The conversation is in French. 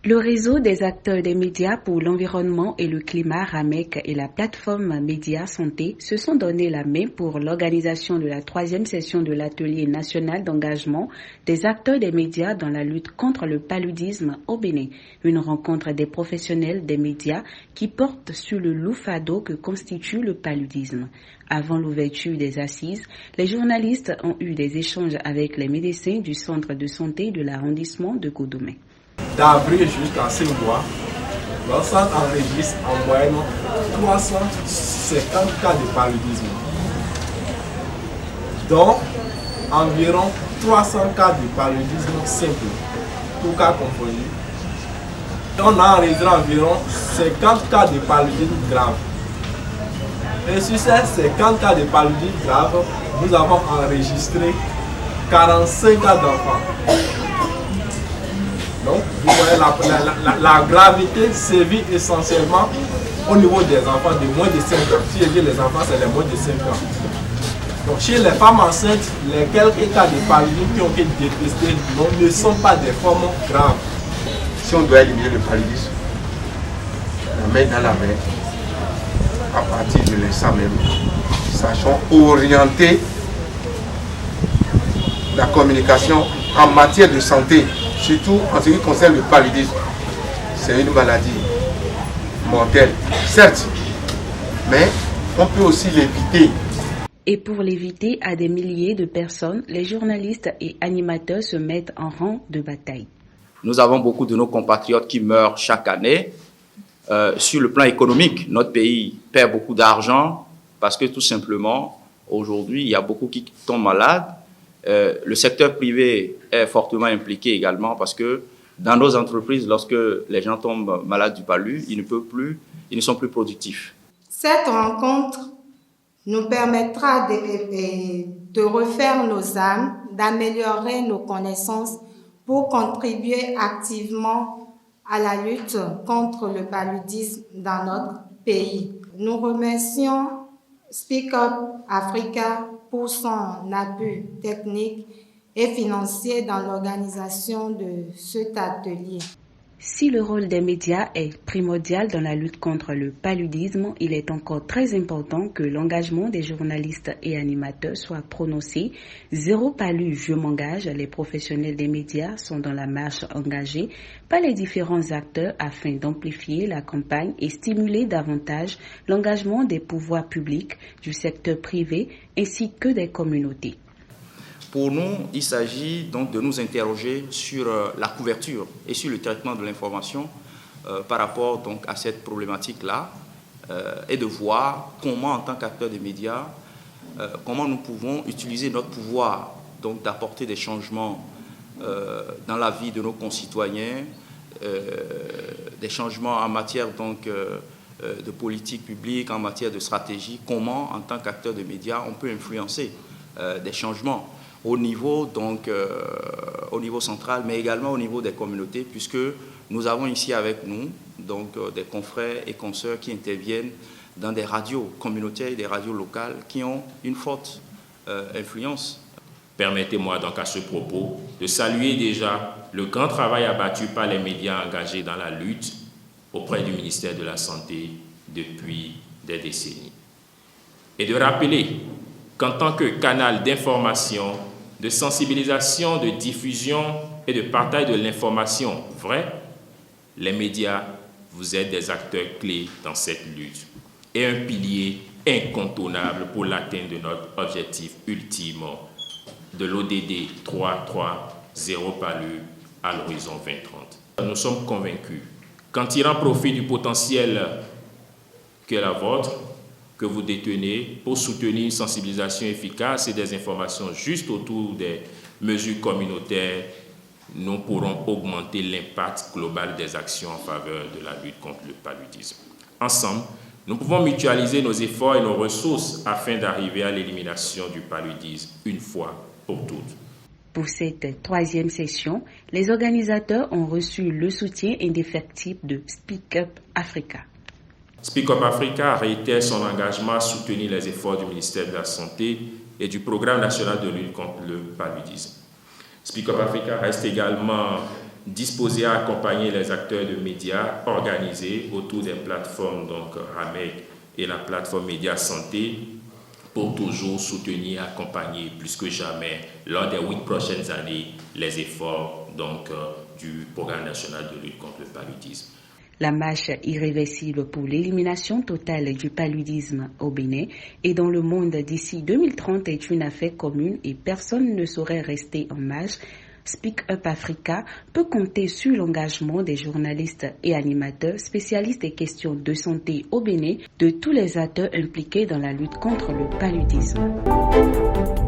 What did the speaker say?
Le réseau des acteurs des médias pour l'environnement et le climat RAMEC et la plateforme Média Santé se sont donné la main pour l'organisation de la 3e session de l'atelier national d'engagement des acteurs des médias dans la lutte contre le paludisme au Bénin. Une rencontre des professionnels des médias qui porte sur le lourd fardeau que constitue le paludisme. Avant l'ouverture des assises, les journalistes ont eu des échanges avec les médecins du centre de santé de l'arrondissement de Godomé. D'avril jusqu'à 5 mois, le centre enregistre en moyenne 350 cas de paludisme, dont environ 300 cas de paludisme simple, tout cas confondu. On a enregistré environ 50 cas de paludisme grave. Et sur ces 50 cas de paludisme grave, nous avons enregistré 45 cas d'enfants. Donc, vous voyez, la gravité sévit essentiellement au niveau des enfants de moins de 5 ans. Si je dis les enfants, c'est les moins de 5 ans. Donc, chez les femmes enceintes, les quelques cas de paludisme qui ont été dépistés ne sont pas des formes graves. Si on doit éliminer le paludisme, la main dans la main, à partir de l'instant même, sachons orienter la communication en matière de santé. Surtout en ce qui concerne le paludisme. C'est une maladie mortelle, certes, mais on peut aussi l'éviter. Et pour l'éviter à des milliers de personnes, les journalistes et animateurs se mettent en rang de bataille. Nous avons beaucoup de nos compatriotes qui meurent chaque année. Sur le plan économique, notre pays perd beaucoup d'argent parce que tout simplement, aujourd'hui, il y a beaucoup qui tombent malades. Le secteur privé est fortement impliqué également parce que dans nos entreprises, lorsque les gens tombent malades du palu, ils ne sont plus productifs. Cette rencontre nous permettra de refaire nos âmes, d'améliorer nos connaissances pour contribuer activement à la lutte contre le paludisme dans notre pays. Nous remercions Speak Up Africa pour son appui technique et financier dans l'organisation de cet atelier. Si le rôle des médias est primordial dans la lutte contre le paludisme, il est encore très important que l'engagement des journalistes et animateurs soit prononcé. Zéro palu, je m'engage. Les professionnels des médias sont dans la marche engagée par les différents acteurs afin d'amplifier la campagne et stimuler davantage l'engagement des pouvoirs publics, du secteur privé ainsi que des communautés. Pour nous, il s'agit donc de nous interroger sur la couverture et sur le traitement de l'information par rapport donc à cette problématique-là et de voir comment, en tant qu'acteurs des médias, comment nous pouvons utiliser notre pouvoir donc d'apporter des changements dans la vie de nos concitoyens, des changements en matière donc de politique publique, en matière de stratégie, comment, en tant qu'acteurs des médias, on peut influencer des changements au niveau central, mais également au niveau des communautés, puisque nous avons ici avec nous donc, des confrères et consoeurs qui interviennent dans des radios communautaires et des radios locales qui ont une forte influence. Permettez-moi donc à ce propos de saluer déjà le grand travail abattu par les médias engagés dans la lutte auprès du ministère de la Santé depuis des décennies. Et de rappeler qu'en tant que canal d'information, de sensibilisation, de diffusion et de partage de l'information vraie, les médias, vous êtes des acteurs clés dans cette lutte et un pilier incontournable pour l'atteinte de notre objectif ultime de l'ODD 3.3.0 palu à l'horizon 2030. Nous sommes convaincus qu'en tirant profit du potentiel qui est la vôtre, que vous détenez pour soutenir une sensibilisation efficace et des informations justes autour des mesures communautaires, nous pourrons augmenter l'impact global des actions en faveur de la lutte contre le paludisme. Ensemble, nous pouvons mutualiser nos efforts et nos ressources afin d'arriver à l'élimination du paludisme une fois pour toutes. Pour cette 3e session, les organisateurs ont reçu le soutien indéfectible de Speak Up Africa. Speak Up Africa réitère son engagement à soutenir les efforts du ministère de la Santé et du Programme national de lutte contre le paludisme. Speak Up Africa reste également disposés à accompagner les acteurs de médias organisés autour des plateformes, donc RAMEC et la plateforme Média Santé, pour toujours soutenir et accompagner plus que jamais, lors des 8 prochaines années, les efforts donc, du Programme national de lutte contre le paludisme. La marche irréversible pour l'élimination totale du paludisme au Bénin et dans le monde d'ici 2030 est une affaire commune et personne ne saurait rester en marge. Speak Up Africa peut compter sur l'engagement des journalistes et animateurs spécialistes des questions de santé au Bénin, de tous les acteurs impliqués dans la lutte contre le paludisme.